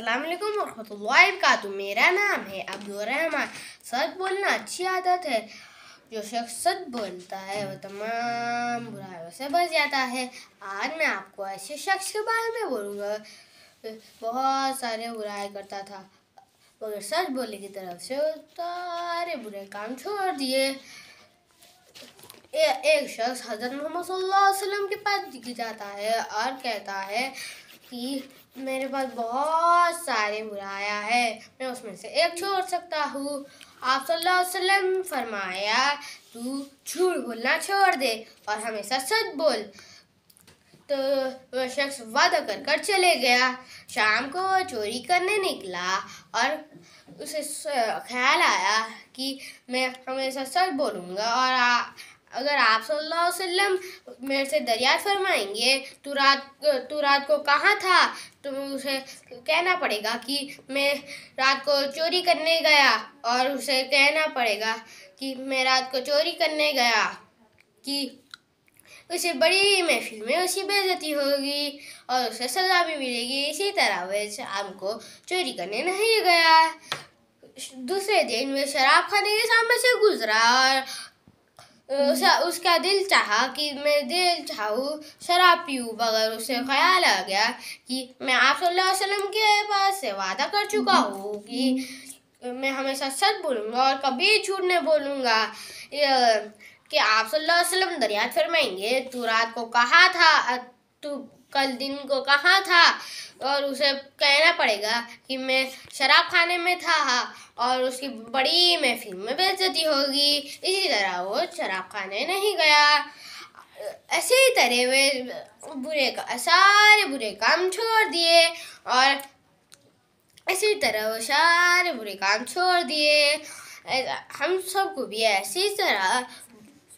अस्सलाम वालेकुम वरहमतुल्लाहि वबरकातुहू। मेरा नाम है अब्दुल रहमान। सच बोलना अच्छी आदत है। जो शख्स सच बोलता है वह तमाम बुराइयों से बच जाता है। आज मैं आपको ऐसे शख्स के बारे में बोलूँगा, बहुत सारे बुराई करता था मगर सच बोलने की तरफ से सारे बुरे काम छोड़ दिए। एक शख्स हज़रत मोहम्मद सल्लल्लाहु अलैहि वसल्लम के पास जाता है और कहता है कि मेरे पास बहुत सारे बुराइयां है, मैं उसमें से एक छोड़ सकता हूँ। आप सल्लल्लाहु अलैहि वसल्लम फरमाया, तू झूठ बोलना छोड़ दे और हमेशा सच बोल। तो वह शख्स वादा कर कर चले गया। शाम को वह चोरी करने निकला और उसे ख्याल आया कि मैं हमेशा सच बोलूँगा और अगर आप सल्लल्लाहु अलैहि वसल्लम मेरे से दरियात फरमाएंगे तू रात को कहाँ था, तो उसे कहना पड़ेगा कि मैं रात को चोरी करने गया और उसे कहना पड़ेगा कि मैं रात को चोरी करने गया, कि उसे बड़ी महफिल में उसकी बेइज्जती होगी और उसे सज़ा भी मिलेगी। इसी तरह वह शाम को चोरी करने नहीं गया। दूसरे दिन वह शराब खाने के सामने से गुजरा और उसका दिल चाहा कि मैं दिल चाहूँ शराब पीऊँ, मगर उसे ख्याल आ गया कि मैं आप सल्लल्लाहु अलैहि वसल्लम के पास से वादा कर चुका हूँ कि मैं हमेशा सच बोलूँगा और कभी झूठ नहीं बोलूँगा। कि आप सल्लल्लाहु अलैहि वसल्लम दरियात फरमाएंगे, तू रात को कहाँ था, तू कल दिन को कहाँ था, और उसे कहना पड़ेगा कि मैं शराब खाने में था और उसकी बड़ी महफिल में बेइज्जती होगी। इसी तरह वो शराब खाने नहीं गया। ऐसे ही तरह वे सारे बुरे काम छोड़ दिए और इसी तरह वो सारे बुरे काम छोड़ दिए। हम सबको भी ऐसी तरह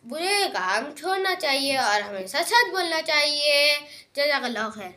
बुरे काम छोड़ना चाहिए और हमेशा सच बोलना चाहिए। जज़ाकल्लाह खैर।